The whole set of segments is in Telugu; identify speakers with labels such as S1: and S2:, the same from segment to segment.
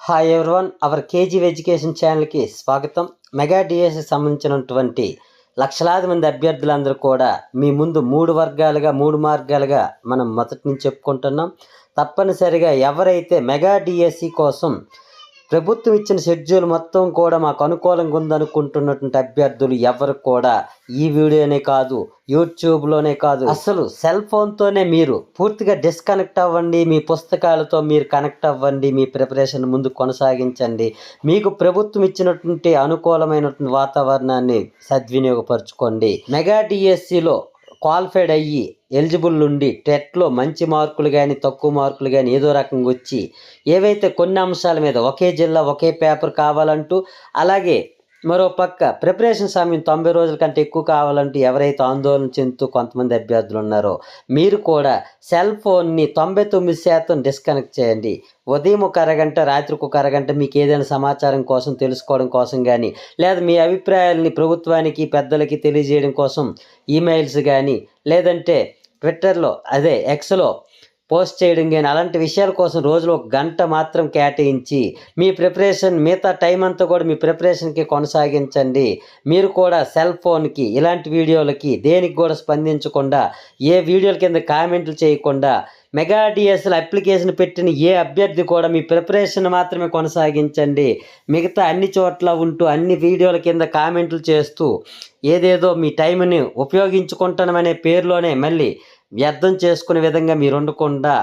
S1: Hi everyone, our KG education ఛానల్కి స్వాగతం. మెగా డిఎస్సి సంబంధించినటువంటి లక్షలాది మంది అభ్యర్థులందరూ కూడా మీ ముందు మూడు మార్గాలుగా మనం మొదటి నుంచి చెప్పుకుంటున్నాం. తప్పనిసరిగా ఎవరైతే మెగా డిఎస్సి కోసం ప్రభుత్వం ఇచ్చిన షెడ్యూల్ మొత్తం కూడా మాకు అనుకూలంగా ఉందనుకుంటున్నటువంటి అభ్యర్థులు ఎవరు కూడా ఈ వీడియోనే కాదు, యూట్యూబ్లోనే కాదు, అసలు సెల్ ఫోన్తోనే మీరు పూర్తిగా డిస్కనెక్ట్ అవ్వండి. మీ పుస్తకాలతో మీరు కనెక్ట్ అవ్వండి. మీ ప్రిపరేషన్ ముందు కొనసాగించండి. మీకు ప్రభుత్వం ఇచ్చినటువంటి అనుకూలమైనటువంటి వాతావరణాన్ని సద్వినియోగపరచుకోండి. మెగా డిఎస్సిలో క్వాలిఫైడ్ అయ్యి ఎలిజిబుల్ ఉండి టెట్లో మంచి మార్కులు కానీ తక్కువ మార్కులు కానీ ఏదో రకంగా వచ్చి ఏవైతే కొన్ని అంశాల మీద ఒకే జిల్లా ఒకే పేపర్ కావాలంటూ, అలాగే మరో పక్క ప్రిపరేషన్ సమయం 90 రోజుల కంటే ఎక్కువ కావాలంటూ ఎవరైతే ఆందోళన చెందుతూ కొంతమంది అభ్యర్థులు ఉన్నారో మీరు కూడా సెల్ ఫోన్ని 99% డిస్కనెక్ట్ చేయండి. ఉదయం ఒక అరగంట, రాత్రికి ఒక అరగంట మీకు ఏదైనా సమాచారం కోసం తెలుసుకోవడం కోసం కానీ, లేదా మీ అభిప్రాయాలని ప్రభుత్వానికి పెద్దలకి తెలియజేయడం కోసం ఈమెయిల్స్ కానీ, లేదంటే ట్విట్టర్లో ఎక్స్లో పోస్ట్ చేయడం కానీ, అలాంటి విషయాల కోసం రోజులో 1 గంట మాత్రం కేటాయించి మీ ప్రిపరేషన్ మిగతా టైం అంతా కూడా మీ ప్రిపరేషన్కి కొనసాగించండి. మీరు కూడా సెల్ ఫోన్కి ఇలాంటి వీడియోలకి దేనికి కూడా స్పందించకుండా, ఏ వీడియోల కింద కామెంట్లు చేయకుండా మెగా డిఎస్ఎల్ అప్లికేషన్ పెట్టిన ఏ అభ్యర్థి కూడా మీ ప్రిపరేషన్ మాత్రమే కొనసాగించండి. మిగతా అన్ని చోట్ల ఉంటూ అన్ని వీడియోల కింద కామెంట్లు చేస్తూ ఏదేదో మీ టైంని ఉపయోగించుకుంటామనే పేరులోనే మళ్ళీ వ్యర్థం చేసుకునే విధంగా మీరు ఉండకుండా,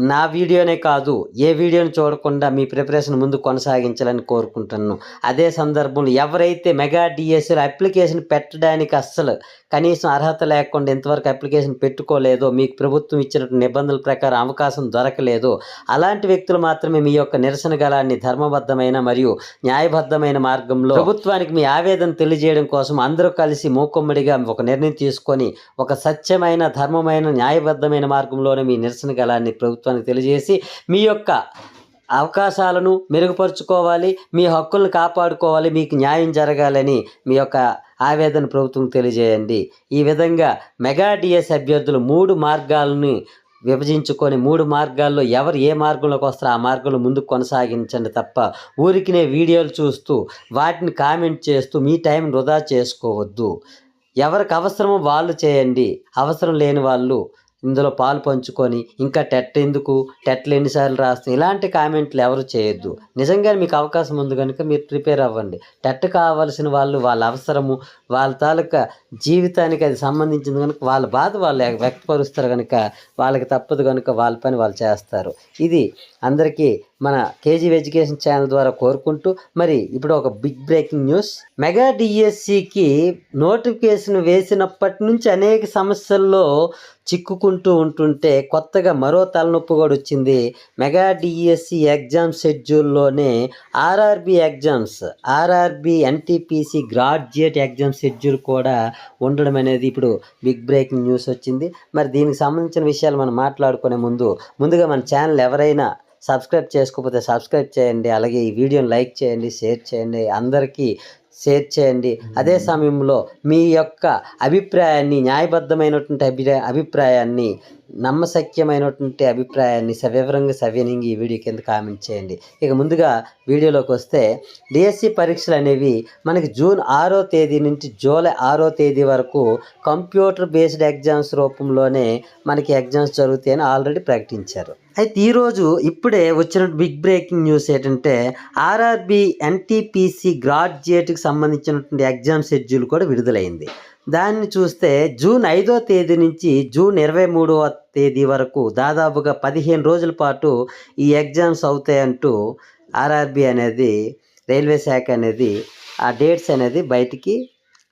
S1: నా వీడియోనే కాదు ఏ వీడియోని చూడకుండా మీ ప్రిపరేషన్ ముందు కొనసాగించాలని కోరుకుంటున్నాను. అదే సందర్భంలో ఎవరైతే మెగా డిఎస్సిలో అప్లికేషన్ పెట్టడానికి అస్సలు కనీసం అర్హత లేకుండా ఇంతవరకు అప్లికేషన్ పెట్టుకోలేదో, మీకు ప్రభుత్వం ఇచ్చిన నిబంధనల ప్రకారం అవకాశం దొరకలేదో, అలాంటి వ్యక్తులు మాత్రమే మీ యొక్క నిరసన గలాన్ని ధర్మబద్ధమైన మరియు న్యాయబద్ధమైన మార్గంలో ప్రభుత్వానికి మీ ఆవేదన తెలియజేయడం కోసం అందరూ కలిసి మూకుమ్మడిగా ఒక నిర్ణయం తీసుకొని ఒక సత్యమైన, ధర్మమైన, న్యాయబద్ధమైన మార్గంలోనే మీ నిరసన గలాన్ని ప్రభుత్వానికి తెలియజేసి మీ యొక్క అవకాశాలను మెరుగుపరుచుకోవాలి, మీ హక్కులను కాపాడుకోవాలి, మీకు న్యాయం జరగాలని మీ యొక్క ఆవేదన ప్రభుత్వం తెలియజేయండి. ఈ విధంగా మెగా డిఎస్ అభ్యర్థులు 3 మార్గాలను విభజించుకొని 3 మార్గాల్లో ఎవరు ఏ మార్గంలోకి వస్తారో ఆ మార్గంలో ముందుకు కొనసాగించండి తప్ప ఊరికినే వీడియోలు చూస్తూ వాటిని కామెంట్ చేస్తూ మీ టైం వృధా చేసుకోవద్దు. ఎవరికి అవసరమో వాళ్ళు చేయండి. అవసరం లేని వాళ్ళు ఇందులో పాలు పంచుకొని ఇంకా టెట్ ఎందుకు, టెట్లు ఎన్నిసార్లు రాస్తాం, ఇలాంటి కామెంట్లు ఎవరు చేయొద్దు. నిజంగా మీకు అవకాశం ఉంది కనుక మీరు ప్రిపేర్ అవ్వండి. టెట్ కావాల్సిన వాళ్ళు వాళ్ళ అవసరము, వాళ్ళ తాలూకా జీవితానికి అది సంబంధించింది కనుక వాళ్ళ బాధ వాళ్ళు వ్యక్తపరుస్తారు కనుక వాళ్ళకి తప్పదు కనుక వాళ్ళ పని వాళ్ళు చేస్తారు. ఇది అందరికీ మన కేజీ ఎడ్యుకేషన్ ఛానల్ ద్వారా కోరుకుంటూ, మరి ఇప్పుడు ఒక బిగ్ బ్రేకింగ్ న్యూస్. మెగా డిఎస్సికి నోటిఫికేషన్ వేసినప్పటి నుంచి అనేక సమస్యల్లో చిక్కుకుంటూ ఉంటుంటే కొత్తగా మరో తలనొప్పి కూడా వచ్చింది. మెగా డిఎస్సి ఎగ్జామ్ షెడ్యూల్లోనే RRB NTPC graduate exam schedule కూడా ఉండడం అనేది ఇప్పుడు బిగ్ బ్రేకింగ్ న్యూస్ వచ్చింది. మరి దీనికి సంబంధించిన విషయాలు మనం మాట్లాడుకునే ముందుగా మన ఛానల్ ఎవరైనా సబ్స్క్రైబ్ చేసుకోకపోతే సబ్స్క్రైబ్ చేయండి. అలాగే ఈ వీడియోని లైక్ చేయండి, షేర్ చేయండి, అందరికీ షేర్ చేయండి. అదే సమయంలో మీ యొక్క అభిప్రాయాన్ని, న్యాయబద్ధమైనటువంటి అభిప్రాయాన్ని, నమ్మశక్యమైనటువంటి అభిప్రాయాన్ని సవివరంగా ఈ వీడియో కింద కామెంట్ చేయండి. ఇక ముందుగా వీడియోలోకి వస్తే, డిఎస్సి పరీక్షలు అనేవి మనకి జూన్ 6వ తేదీ నుంచి జూలై 6వ తేదీ వరకు కంప్యూటర్ బేస్డ్ ఎగ్జామ్స్ రూపంలోనే మనకి ఎగ్జామ్స్ జరుగుతాయని ఆల్రెడీ ప్రకటించారు. అయితే ఈరోజు ఇప్పుడే వచ్చిన బిగ్ బ్రేకింగ్ న్యూస్ ఏంటంటే ఆర్ఆర్బి ఎన్టీపీసీ గ్రాడ్యుయేట్కి సంబంధించినటువంటి ఎగ్జామ్ షెడ్యూల్ కూడా విడుదలైంది. దాన్ని చూస్తే జూన్ 5వ తేదీ నుంచి జూన్ 23వ తేదీ వరకు దాదాపుగా 15 రోజుల పాటు ఈ ఎగ్జామ్స్ అవుతాయంటూ ఆర్ఆర్బి అనేది, రైల్వే శాఖ అనేది ఆ డేట్స్ అనేది బయటికి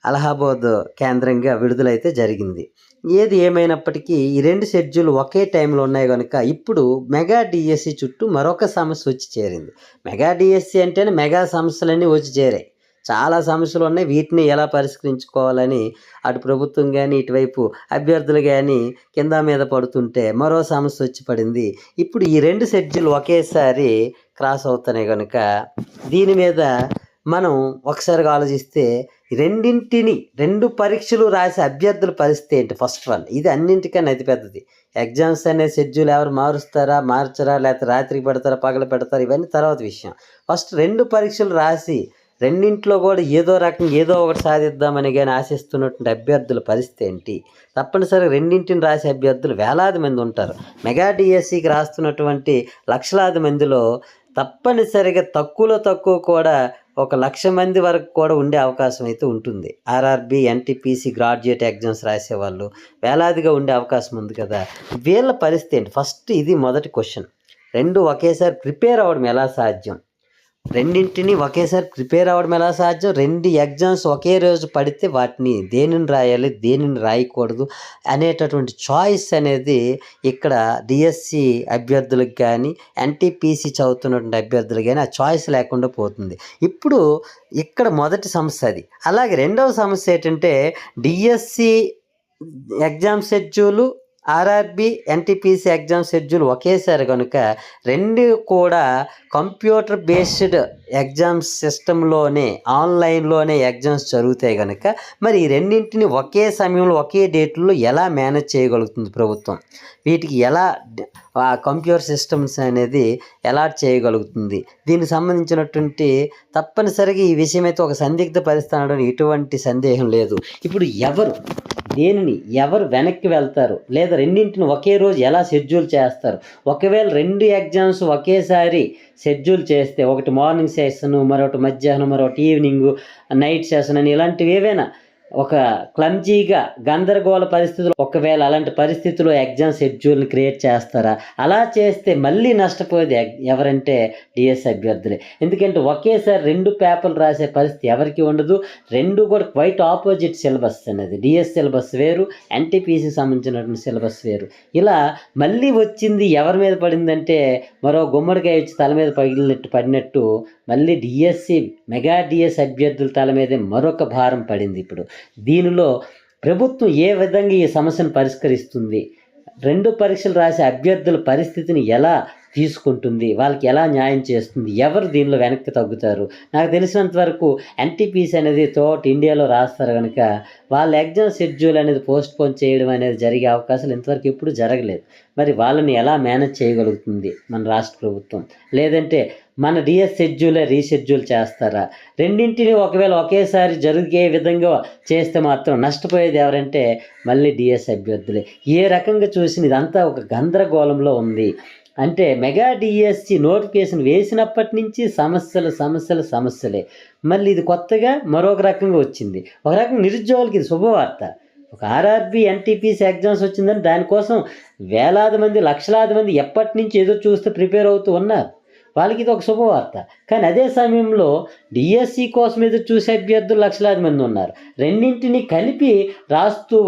S1: అలహాబాద్ కేంద్రంగా విడుదలైతే జరిగింది. ఏది ఏమైనప్పటికీ ఈ 2 షెడ్యూల్ ఒకే టైంలో ఉన్నాయి కనుక ఇప్పుడు మెగా డిఎస్సి చుట్టూ మరొక సమస్య వచ్చి చేరింది. మెగా డిఎస్సి అంటేనే మెగా సమస్యలన్నీ వచ్చి చేరాయి. చాలా సమస్యలు ఉన్నాయి. వీటిని ఎలా పరిష్కరించుకోవాలని అటు ప్రభుత్వం కానీ ఇటువైపు అభ్యర్థులు కానీ కింద మీద పడుతుంటే మరో సమస్య వచ్చి పడింది. ఇప్పుడు ఈ 2 షెడ్యూల్ ఒకేసారి క్రాస్ అవుతున్నాయి కనుక దీని మీద మనం ఒకసారిగా ఆలోచిస్తే రెండు పరీక్షలు రాసే అభ్యర్థుల పరిస్థితి ఏంటి? ఫస్ట్ వన్, ఇది అన్నింటికన్నా అతిపెద్దది. ఎగ్జామ్స్ అనే షెడ్యూల్ ఎవరు మార్చరా, లేకపోతే రాత్రికి పెడతారా, పగలు పెడతారా, ఇవన్నీ తర్వాత విషయం. ఫస్ట్ 2 పరీక్షలు రాసి రెండింట్లో కూడా ఏదో ఒకటి సాధిద్దామని కానీ ఆశిస్తున్నటువంటి అభ్యర్థుల పరిస్థితి ఏంటి? తప్పనిసరిగా రెండింటిని రాసే అభ్యర్థులు వేలాది మంది ఉంటారు. మెగా డిఎస్సికి రాస్తున్నటువంటి లక్షలాది మందిలో తప్పనిసరిగా తక్కువ కూడా 1,00,000 మంది వరకు కూడా ఉండే అవకాశం అయితే ఉంటుంది. ఆర్ఆర్బి, ఎన్టీపీసీ గ్రాడ్యుయేట్ ఎగ్జామ్స్ రాసేవాళ్ళు వేలాదిగా ఉండే అవకాశం ఉంది కదా. వీళ్ళ పరిస్థితి ఏంటి? ఫస్ట్ ఇది మొదటి క్వశ్చన్. 2 ఒకేసారి ప్రిపేర్ అవ్వడం ఎలా సాధ్యం? రెండింటిని ఒకేసారి ప్రిపేర్ అవ్వడం ఎలా సాధ్యం? 2 ఎగ్జామ్స్ ఒకే రోజు పడితే వాటిని దేనిని రాయాలి, దేనిని రాయకూడదు అనేటటువంటి చాయిస్ అనేది ఇక్కడ డిఎస్సి అభ్యర్థులకు కానీ, ఎన్టీపీసీ చదువుతున్నటువంటి అభ్యర్థులకు కానీ ఆ చాయిస్ లేకుండా పోతుంది. ఇప్పుడు ఇక్కడ మొదటి సమస్య అది. అలాగే రెండవ సమస్య ఏంటంటే DSC exam schedule, RRB, NTPC exam schedule ఒకేసారి కనుక 2 కూడా కంప్యూటర్ బేస్డ్ ఎగ్జామ్స్ సిస్టంలోనే, ఆన్లైన్లోనే ఎగ్జామ్స్ జరుగుతాయి కనుక మరి ఈ రెండింటిని ఒకే సమయంలో ఒకే డేట్లో ఎలా మేనేజ్ చేయగలుగుతుంది ప్రభుత్వం? వీటికి ఎలా కంప్యూటర్ సిస్టమ్స్ అనేది ఎలా చేయగలుగుతుంది? దీనికి సంబంధించినటువంటి తప్పనిసరిగా ఈ విషయం అయితే ఒక సందిగ్ధ పరిస్థితి, ఎటువంటి సందేహం లేదు. ఇప్పుడు ఎవరు వెనక్కి వెళ్తారు, లేదా రెండింటిని ఒకే రోజు ఎలా షెడ్యూల్ చేస్తారు? ఒకవేళ 2 ఎగ్జామ్స్ ఒకేసారి షెడ్యూల్ చేస్తే, ఒకటి మార్నింగ్ సెషన్, మరొకటి మధ్యాహ్నం, మరొకటి ఈవినింగ్, నైట్ సెషన్ అని ఇలాంటివి ఏవైనా ఒక క్లమ్జీగా గందరగోళ పరిస్థితులు, ఒకవేళ అలాంటి పరిస్థితుల్లో ఎగ్జామ్ షెడ్యూల్ని క్రియేట్ చేస్తారా? అలా చేస్తే మళ్ళీ నష్టపోయేది ఎవరంటే డిఎస్ అభ్యర్థులే. ఎందుకంటే ఒకేసారి 2 పేపర్లు రాసే పరిస్థితి ఎవరికి ఉండదు. 2 కూడా క్వైట్ ఆపోజిట్ సిలబస్ అనేది. డిఎస్ సిలబస్ వేరు, ఎన్టీపీసీ సంబంధించినటువంటి సిలబస్ వేరు. ఇలా మళ్ళీ వచ్చింది ఎవరి మీద పడిందంటే మరో గుమ్మడికాయ వచ్చి తల మీద పడినట్టు మళ్ళీ మెగా డిఎస్ అభ్యర్థుల తల మీదే మరొక భారం పడింది. ఇప్పుడు దీనిలో ప్రభుత్వం ఏ విధంగా ఈ సమస్యను పరిష్కరిస్తుంది? 2 పరీక్షలు రాసే అభ్యర్థుల పరిస్థితిని ఎలా తీసుకుంటుంది? వాళ్ళకి ఎలా న్యాయం చేస్తుంది? ఎవరు దీనిలో వెనక్కి తగ్గుతారు? నాకు తెలిసినంత వరకు ఎన్టీపీసీ అనేది త్రూఅవుట్ ఇండియాలో రాస్తారు కనుక వాళ్ళ ఎగ్జామ్ షెడ్యూల్ అనేది పోస్ట్పోన్ చేయడం అనేది జరిగే అవకాశాలు ఇంతవరకు ఎప్పుడు జరగలేదు. మరి వాళ్ళని ఎలా మేనేజ్ చేయగలుగుతుంది మన రాష్ట్ర ప్రభుత్వం? లేదంటే మన డిఎస్ షెడ్యూలే రీషెడ్యూల్ చేస్తారా? రెండింటిని ఒకవేళ ఒకేసారి జరిగే విధంగా చేస్తే మాత్రం నష్టపోయేది ఎవరంటే మళ్ళీ డిఎస్ అభ్యర్థులే. ఏ రకంగా చూసిన ఇదంతా ఒక గందరగోళంలో ఉంది. అంటే మెగా డిఎస్సి నోటిఫికేషన్ వేసినప్పటి నుంచి సమస్యలే. మళ్ళీ ఇది కొత్తగా మరొక రకంగా వచ్చింది. ఒక రకంగా నిరుద్యోగులకి ఇది శుభవార్త. ఒక ఆర్ఆర్బి, ఎన్టీపీసీ ఎగ్జామ్స్ వచ్చిందని దానికోసం వేలాది మంది, లక్షలాది మంది ఎప్పటి నుంచి ఎదురు చూస్తూ ప్రిపేర్ అవుతూ ఉన్నారు. వాళ్ళకి ఇది ఒక శుభవార్త. కానీ అదే సమయంలో డిఎస్సి కోసం ఎదురు చూసే అభ్యర్థులు లక్షలాది మంది ఉన్నారు. రెండింటిని కలిపి రాస్తూ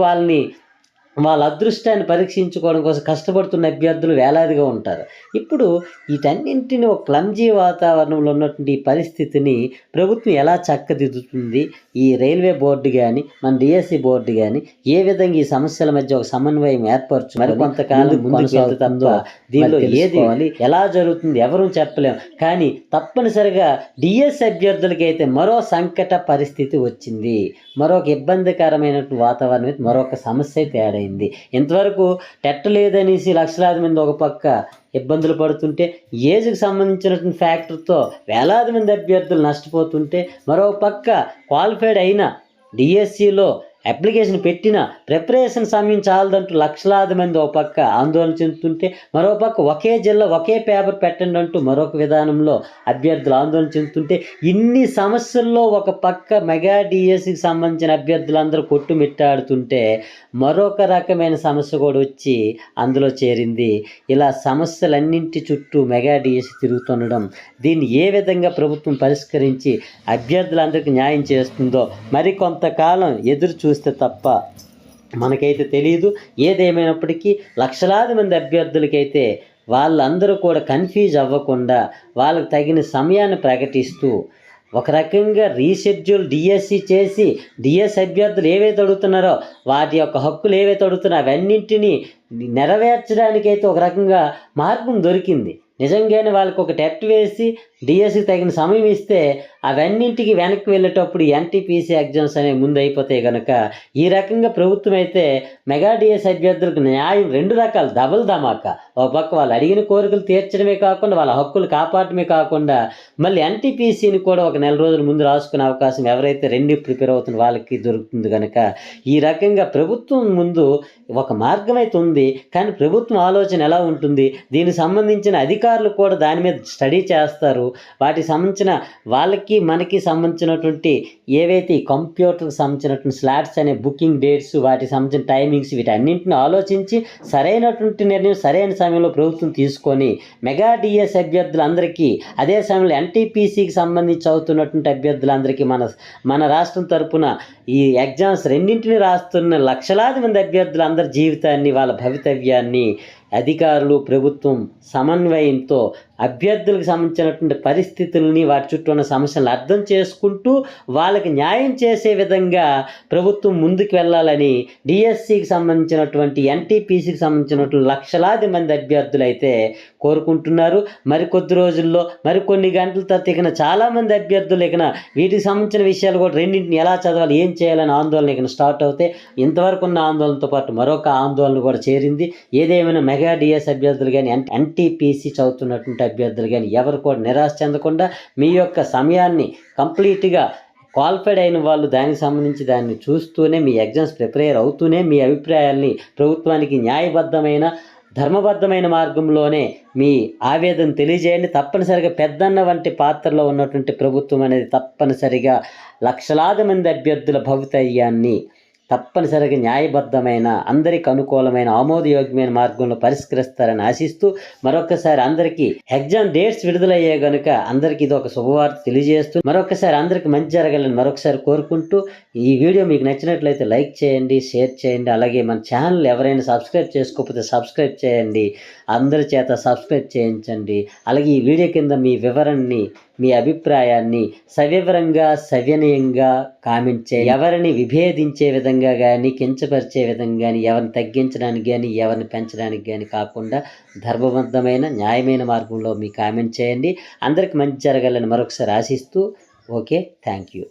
S1: వాళ్ళ అదృష్టాన్ని పరీక్షించుకోవడం కోసం కష్టపడుతున్న అభ్యర్థులు వేలాదిగా ఉంటారు. ఇప్పుడు వీటన్నింటిని ఒక క్లమ్జీ వాతావరణంలో ఉన్నటువంటి పరిస్థితిని ప్రభుత్వం ఎలా చక్కదిద్దుతుంది? ఈ రైల్వే బోర్డు కానీ, మన డిఎస్సి బోర్డు కానీ ఏ విధంగా ఈ సమస్యల మధ్య ఒక సమన్వయం ఏర్పరచు మరికొంతకాలం కొనసాగుతుందో, దీనిలో ఏది ఎలా జరుగుతుంది ఎవరూ చెప్పలేం. కానీ తప్పనిసరిగా డిఎస్ అభ్యర్థులకైతే మరో సంకట పరిస్థితి వచ్చింది. మరొక ఇబ్బందికరమైనటువంటి వాతావరణం, మరొక సమస్య తేడా. ఇంతవరకు టెట్ లేదనేసి లక్షలాది మంది ఒక పక్క ఇబ్బందులు పడుతుంటే, ఏజ్కి సంబంధించినటువంటి ఫ్యాక్టర్తో వేలాది మంది అభ్యర్థులు నష్టపోతుంటే, మరో పక్క క్వాలిఫైడ్ అయిన డిఎస్సిలో అప్లికేషన్ పెట్టిన ప్రిపరేషన్ సమయం చాలదంటూ లక్షలాది మంది ఒక పక్క ఆందోళన చెందుతుంటే, మరో పక్క ఒకే జిల్లా ఒకే పేపర్ పెట్టండి అంటూ మరొక విధానంలో అభ్యర్థులు ఆందోళన చెందుతుంటే, ఇన్ని సమస్యల్లో ఒక పక్క మెగా డిఎస్సికి సంబంధించిన అభ్యర్థులందరూ కొట్టుమిట్టాడుతుంటే మరొక రకమైన సమస్య కూడా వచ్చి అందులో చేరింది. ఇలా సమస్యలన్నింటి చుట్టూ మెగా డిఎస్సి తిరుగుతుండడం, దీన్ని ఏ విధంగా ప్రభుత్వం పరిష్కరించి అభ్యర్థులందరికీ న్యాయం చేస్తుందో మరి కొంతకాలం ఎదురు చూస్తే తప్ప మనకైతే తెలియదు. ఏదేమైనప్పటికీ లక్షలాది మంది అభ్యర్థులకైతే వాళ్ళందరూ కూడా కన్ఫ్యూజ్ అవ్వకుండా వాళ్ళకి తగిన సమయాన్ని ప్రకటిస్తూ ఒక రకంగా రీషెడ్యూల్ డిఎస్సి చేసి డిఎస్ అభ్యర్థులు ఏవైతే అడుగుతున్నారో వాటి యొక్క హక్కులు ఏవైతే అడుగుతున్నారో అవన్నింటినీ నెరవేర్చడానికైతే ఒక రకంగా మార్గం దొరికింది. నిజంగానే వాళ్ళకి ఒక టెట్ వేసి డిఎస్సికి తగిన సమయం ఇస్తే అవన్నింటికి వెనక్కి వెళ్ళేటప్పుడు ఎన్టీపీసీ ఎగ్జామ్స్ అనేవి ముందు అయిపోతాయి కనుక ఈ రకంగా ప్రభుత్వం అయితే మెగా డిఎస్ అభ్యర్థులకు న్యాయం 2 రకాలు డబుల్ ధమాకా. ఒక పక్క వాళ్ళు అడిగిన కోరికలు తీర్చడమే కాకుండా వాళ్ళ హక్కులు కాపాడటమే కాకుండా మళ్ళీ ఎన్టీపీసీని కూడా ఒక నెల రోజుల ముందు రాసుకునే అవకాశం ఎవరైతే 2 ప్రిపేర్ అవుతున్న వాళ్ళకి దొరుకుతుంది కనుక ఈ రకంగా ప్రభుత్వం ముందు ఒక మార్గం అయితే ఉంది. కానీ ప్రభుత్వం ఆలోచన ఎలా ఉంటుంది, దీనికి సంబంధించిన అధికారులు కూడా దాని మీద స్టడీ చేస్తారు. వాటికి సంబంధించిన వాళ్ళకి మనకి సంబంధించినటువంటి ఏవైతే ఈ కంప్యూటర్కి సంబంధించినటువంటి స్లాట్స్ అనే బుకింగ్ డేట్స్, వాటికి సంబంధించిన టైమింగ్స్ వీటన్నింటిని ఆలోచించి సరైనటువంటి నిర్ణయం సరైన సమయంలో ప్రభుత్వం తీసుకొని మెగా డిఎస్ అభ్యర్థులందరికీ, అదే సమయంలో ఎన్టీపీసీకి సంబంధించి చదువుతున్నటువంటి అభ్యర్థులందరికీ మన రాష్ట్రం తరపున ఈ ఎగ్జామ్స్ రెండింటిని రాస్తున్న లక్షలాది మంది అభ్యర్థులందరి జీవితాన్ని, వాళ్ళ భవితవ్యాన్ని అధికారులు ప్రభుత్వం సమన్వయంతో అభ్యర్థులకు సంబంధించినటువంటి పరిస్థితుల్ని, వాటి చుట్టూ ఉన్న సమస్యలను అర్థం చేసుకుంటూ వాళ్ళకి న్యాయం చేసే విధంగా ప్రభుత్వం ముందుకు వెళ్ళాలని డిఎస్సికి సంబంధించినటువంటి ఎన్టీపీసీకి సంబంధించినటువంటి లక్షలాది మంది అభ్యర్థులు అయితే కోరుకుంటున్నారు. మరికొద్ది రోజుల్లో మరికొన్ని గంటల తర్వాత ఇకన చాలామంది అభ్యర్థులు ఇకన వీటికి సంబంధించిన విషయాలు కూడా రెండింటిని ఎలా చదవాలి, ఏం చేయాలని ఆందోళన ఇకన స్టార్ట్ అవుతాయి. ఇంతవరకు ఉన్న ఆందోళనతో పాటు మరొక ఆందోళన కూడా చేరింది. ఏదేమైనా మెగా డిఎస్ అభ్యర్థులు కానీ ఎన్టీపీసీ చదువుతున్నటువంటి అభ్యర్థులు కానీ ఎవరు కూడా నిరాశ చెందకుండా మీ యొక్క సమయాన్ని కంప్లీట్గా క్వాలిఫైడ్ అయిన వాళ్ళు దానికి సంబంధించి దాన్ని చూస్తూనే మీ ఎగ్జామ్స్ ప్రిపేర్ అవుతూనే మీ అభిప్రాయాల్ని ప్రభుత్వానికి న్యాయబద్ధమైన ధర్మబద్ధమైన మార్గంలోనే మీ ఆవేదన తెలియజేయండి. తప్పనిసరిగా పెద్దన్న వంటి పాత్రలో ఉన్నటువంటి ప్రభుత్వం అనేది తప్పనిసరిగా లక్షలాది మంది అభ్యర్థుల భవితవ్యాన్ని తప్పనిసరిగా న్యాయబద్ధమైన, అందరికి అనుకూలమైన, ఆమోదయోగ్యమైన మార్గంలో పరిష్కరిస్తారని ఆశిస్తూ మరొకసారి అందరికీ ఎగ్జామ్ డేట్స్ విడుదలయ్యే గనుక అందరికీ ఇది ఒక శుభవార్త తెలియజేస్తూ మరొకసారి అందరికీ మంచి జరగాలని మరొకసారి కోరుకుంటూ ఈ వీడియో మీకు నచ్చినట్లయితే లైక్ చేయండి, షేర్ చేయండి. అలాగే మన ఛానల్ ఎవరైనా సబ్స్క్రైబ్ చేసుకోకపోతే సబ్స్క్రైబ్ చేయండి, అందరి చేత సబ్స్క్రైబ్ చేయించండి. అలాగే ఈ వీడియో కింద మీ వివరణని, మీ అభిప్రాయాన్ని సవివరంగా సవినయంగా కామెంట్ చేయండి. ఎవరిని విభేదించే విధంగా కానీ, కించపరిచే విధంగా కానీ, ఎవరిని తగ్గించడానికి కానీ, ఎవరిని పెంచడానికి కానీ కాకుండా ధర్మబద్ధమైన న్యాయమైన మార్గంలో మీ కామెంట్ చేయండి. అందరికి మంచి జరగాలని మరొకసారి ఆశిస్తూ ఓకే, థ్యాంక్ యూ.